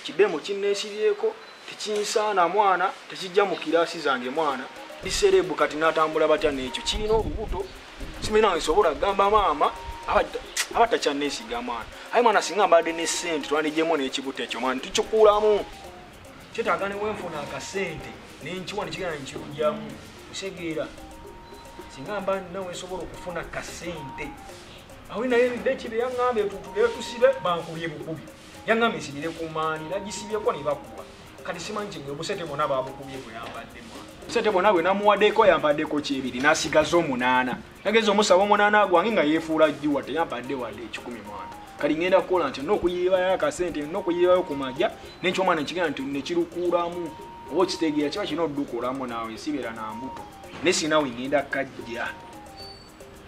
kidemo kinneesiryeko tekinsaana mwana tekijja mu kiraasi zange mwana biserebu kati natambula batya n'ekyo kirina olubuto simina nsobola gamba maama abata kyanneesiga mwana aye mwana singa mbadde ne ssente twandijjemu n'ekibuto ekyo mwana tukikulamu kyetaaga ne wenfuna akasente nenkiwa nekigenda nekirugyamu kusegeera singa mba nawe nsobola okufuna kasente awe naye ebideki bye yaŋŋambye tutulire tusibe bankubye bukubi yaŋŋambye nsibire ku maani nagisibyeko ne bakuba kati simanyi kigwe obusente bwonna babukubye bwe yambadde mwana obusente bwonna bwe namuwaddeko yambaddeko kyebiri n'asigaza 8 nageza omusaba 8 gwange nga yeefuula jjuwa teyambadde wadde 10 mwana kali ngenda kukola nti n'okuyiibayo akasente n'okuyiibayo ku majja n'ekyomwana nekigenda nti nekirukuulamu oba okitegeera kiba kirina oddukulamu naawe sibeera na mbuto nesinawe ngenda kajja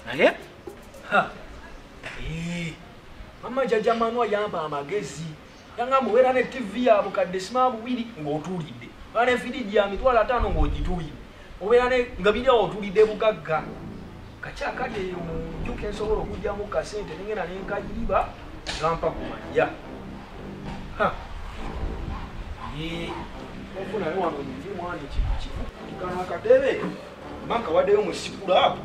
naye mama jajja manwa yamba amagezi yangamba obeera ne TV ya bukadde sima bubiri ng'otuulidde obeera ne fridge ya mitwalo 5 ng'ogituuyidde obeera ne nga biriawo otuulidde bugagga kakyakati eyo munjuka ensobola okugyamu kasente nengenda nenkayiiba gampa ku majja ofunayo wano nzi mwana kivu akatebe maka waddeyo musikula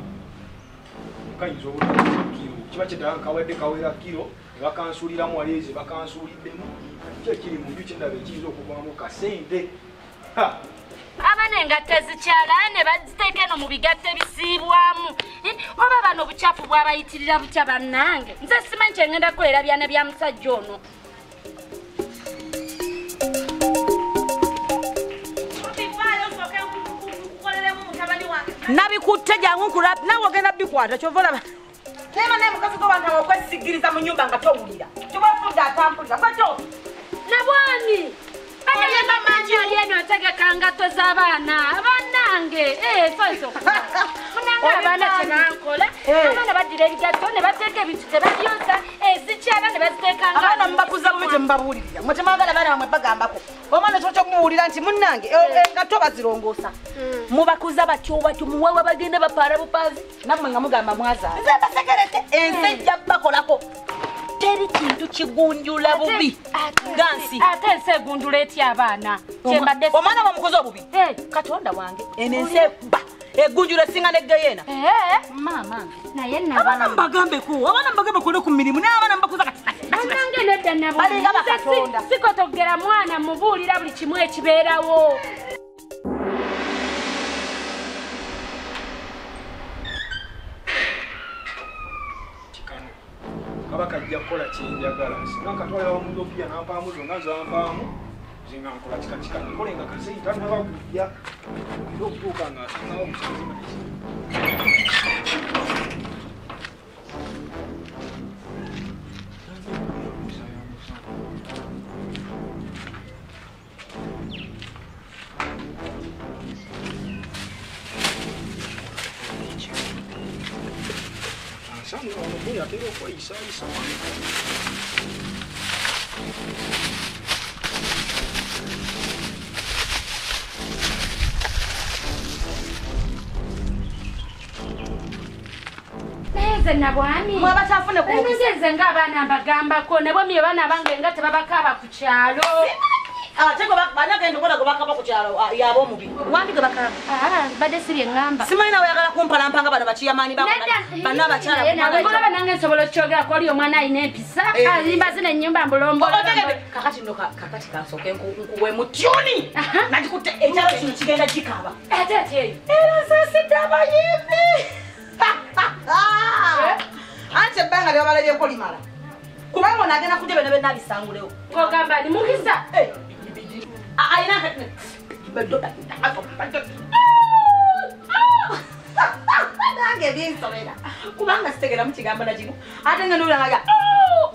kayinza obutala kiro kiba kyetaaga kawadde kawera kiro nebakansuuliramu waleeze bakansuuliddemu kyo kiri mu nju kyendaba ekiyinza okuvaamu kasente abana engatte zikyala ne baziteeka eno mu bigatte bisiibwamu oba bano obucaafu bwabayitirira butya bannange nze simanyi kyengenda kukolera byana bya musajja ono nabikutte jangu nkula nawe ogenda bikwata kyova olaba tema naye mukazi g'obantu okwesigiriza mu nnyumba nga towulira kyobafudde atambulira kwato nabwani ayenamanyi oli eno otegeka ngatto z'abaana bannange soiso munange abaana kyenankola abaana baddira ebigatto ne bateeka ebintu tebabyoza zikyala ne baziteeka abaana mubakuza bubi temubabuulirira mwe temwagala baana bamwe bagambako omwana kyokyo kumuwulira nti munnange engatto bazirongoosa mubakuza batyo muwawa bagenda bapaala bupaazi nammwe nga mugamba mwazaala nze basekerete ensi ejja bakolako teri kintu kigunjula bubi gansi ate ensi egunjula etya abaana kyembadde omwana bamukoze obubi katonda wange eno ensi ekuba egunjula esinga neggeyeena maama naye abaana mbagambeku abaana mbagambe kole ku mirimu naye abaana mbakuza nange nedda nabo sikotogera mwana mubuulira buli kimu ekibeerawo kabakajja kukola kyenjagala singa nkatwala wamudofiya nampaamu zonna zampaamu zinga nkola kikakika nikole nga kasente nabakujja era okutuuka nga asangawo musazima Sammy on the way, I think I'll say something. Nabwani mwabasafune ku nze ng'abaana mbagambako nabo mye baana bange nga tebabakaaba ku kyalo tego banagenda okola gobakaba ku kyalo yabo omubi wandi ge bakaba badde sibye ngamba simanyi nawe oyagala kumpalampanga bano bakiyamaani bana abakyala banange nsobola okukyogerako oli omwana alina empisa alimba zina ennyumba mbulombola kakati no kakati kansooke nkuwe mutyuni nagikutte ekyalo kino kigenda kikaaba ate eyo era nsasidde abayimbi anti ebbanga lyobala lyenkolimala kubanga onagenda kujja bena bena bisangulewo ngogamba ni mukisa ayina nange binsobera kubanga sitegera mukigambo nakino ate nga nolanga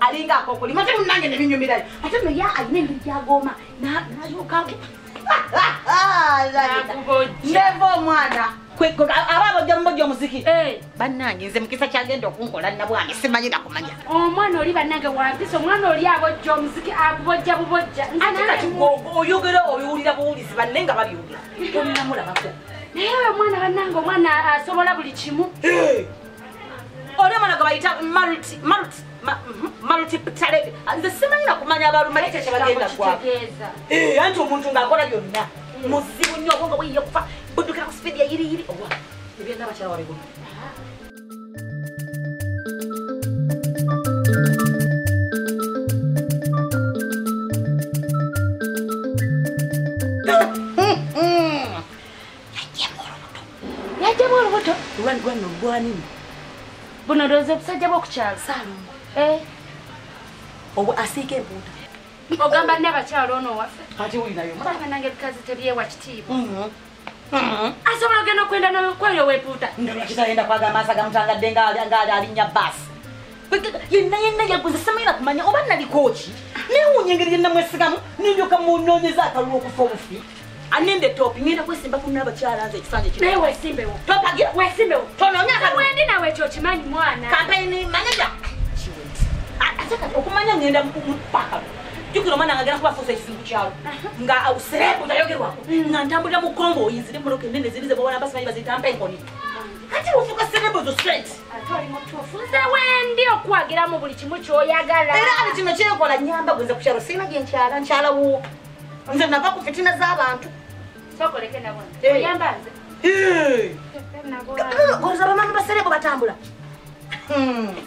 alinga akokulima ate munange nebinyumirayo ate noya alina engeri gyagoma nayukaku neva omwana aba bajja mubojja omuziki bannange nze mukisa kyagenda okunkola nabwange simanyi nakumanya omwana oli bannange wampisa omwana oli abojja omuziki abubojja bubojja ati oyogera obiwulira buwulizi banne nga babyogera olinamulabako naye oyo omwana bannange omwana asobola buli kimu Ora mana gabayita multi nze simanyi nakumanya abaluma ekyo kyebagenda kwa anti omuntu ng'akola byonna muzibu nnyo obwongo buyinza kufa buddukira ku speedi ya yiri owa ebyenda abakyala wabigulu yajjamu olubuto lwanno lwanini buno ndowooza obusajja bw'okukyalo Saalongo obwo asiika empuuta ogamba n'abakyalo ono waffe ate wulinayo mulaba nange ebikazi tebyewa kitiibwa asobola ogenda okwenda nokweyo weepuuta kitayenda kwaga amaaso agamutangadde ng'ali alinnya baasi yenna yaguze simanyi nakumanya oba nalikooki newuunya engeri gye namwesigamu nindyoka munoonyeza akalulu okufa obufi anende topi ngenda kwesimba ku n'abakyala nze ekisanja kino naye weesimbewo topagira weesimbewo tonoonya wendi nawe ekyo kimanyi mwana kampeyini manager okumanya ngenda mupaka jukira omwana nga agenda kubafuusa ekizibu kyalo nga serebu tayogerwako nga ntambulira mu kongo oyinzire muloka enene ziri ze bawala basimanyi bazitampa enkoni kati ofuuka serebu zo straight ate oli mutuufu nze wendi okwagiramu buli kimu kyoyagala era ali kino kyenkola nyamba gwenza ku kyalo sirina gye nkyalawo nze nava ku fitina z'abantu sokoleke nabona oyamba nze goloza bamama baserebu batambula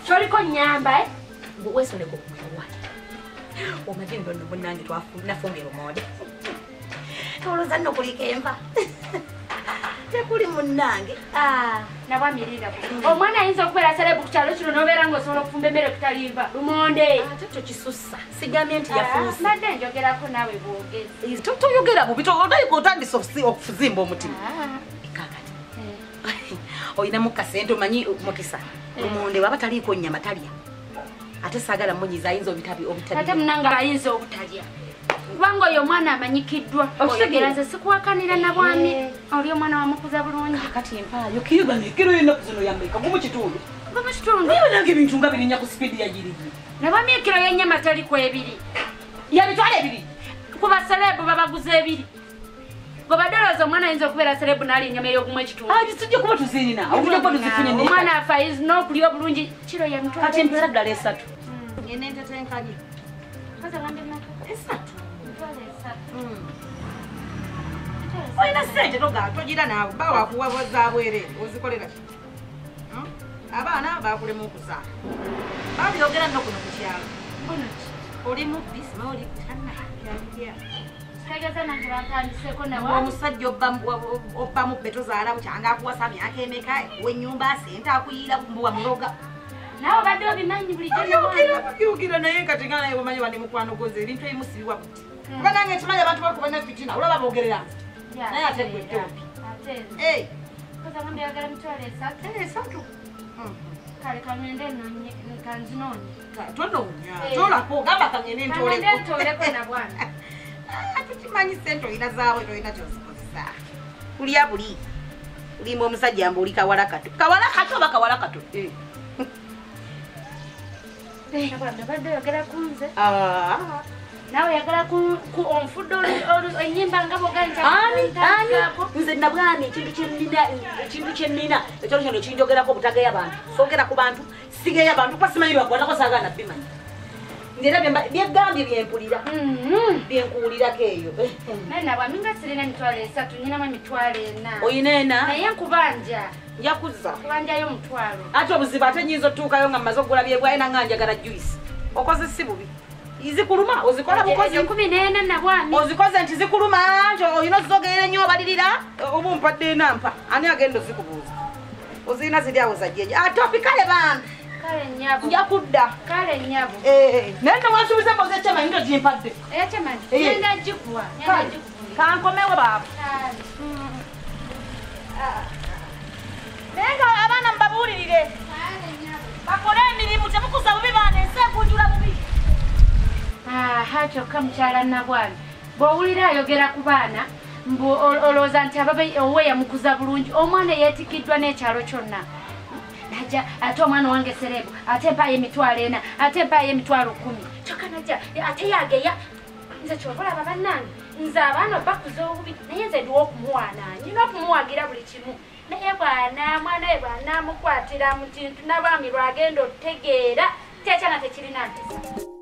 kyoliko nyamba wesoneko omagini ndono munange nafumbira omwode toloza nno kuliko enva tekuli munange nabwamirira omwana ayinza okubeera serebu ku kyalo kino nobeera ngaosobola okufumba emmere kutalimba lumonde ate tokisussa sigambye nti yafuusi mbadde njogerako naawe bwogezi toyogera bubi otandika otandisa okuzimba omutima kakati olinamu kasente omanyi mukisa lumonde waba taliiko nnyama talya ate saagala munyiza ayinza ate munanga ayinza obutalya kubanga oyo omwana amanyikiddwa oyogera nze sikuwakanira nabwami oli omwana wamukuza bulungi kati empaayo kiruga nekiro yennaku zino yameka gumu kitundu mukitundu nange ebintu nga birinya ku sipiidi ya girigi nabwami ekiro y'ennyama taliku ebiri yabitwala ebiri kuba serebu babaguza ebiri gobadolooza omwana ayinza okubeera serebu naali ennyama ey'ogumu ekitundu tujja kuba tuzirina obudde bwo tuzifunye omwana afe ayinza n'okulya obulungi kiro yamutwala kati empeera ddala 3 ngenda entetenkanye esatu olina sente togira naawe bawakuwa zabwere ozikolera ki abaana bakulemu okuzaala babyogera nno kuno ku kyalo oli mubbi sima oli tannayaa tegeza nange bantandiseko nawe omusajja obbamu bbe tozaala bukyanga akuwasa myaka emeka wenyumba sente akuyiira mbuwa muloga nawe obadde obimanyi bulijjoyogera naye kati nga naye omanyi bandi mukwano goza ebintu ebimu sibibwa buti kuba nange ekimanyi abantu bakubalina fitina olaba boogerera naye ate gwe tombi esatu kale kangende kanzinonye tonoonya tolako gamba kangende ntoleko nabwana tukimanyi sente olina zaawe tolina kyozikozesa kulya buli ulimba omusajja mba oli kawalakato oba kawalakato nabadde oyogera ku nze nawe oyagala onfudde enyimba nga boganjako nze nabwami ekintu kyennina ekyalo kino kinjogerako obutageya bantu sogera ku bantu sigeya bantu kuba simanyi lwakwanako saagana bimanyi nera byegambye byempulira byenkuwulirako eyo naye nabwami nga sirina emitwalo 3 nyinamu emitwalo 4 oyina ena naye nkubanja njakuza kubanjayo omutwalo ate obuzibu ate nyinza otuukayo nga mmaze okugula byebwaye nanga njagala juice okoze si bubi izikuluma ozikola bukozi 14 nabwami ozikoze nti zikuluma nti olina ozizogerera ennyo obalirira oba ompadde enampa ani agenda ozikubuuza ozirina ziri awo zajjeje ate opikale bambi kale nnyabo njakudda kale nnyabo naye newansuubiza embozi ekyamanyi ndo gimpadde ekyamanyi genda gikuwa kankomewo baabo naye nga abaana mubabuulirire bakole emirimu temukuza bubi baana ensi ekunjula bubi kyokka mukyala nabwami bw'owulira ayogera ku baana mbu olowooza nti owe yamukuza bulungi omwana yeetikiddwa n'ekyalo kyonna najja ate omwana wange serebu ate empaayo emitwalo 4 ate empaayo emitwalo 10 kyokka najja ate yageya nze kyobalaba bannange nze abaana bakuza obubi naye nze ndiwo okumuwaana nyina okumuwagira buli kimu naye mwana we bw'anaamukwatira mu kintu nabwami lwagenda otegeera kyekyana tekirina mpisa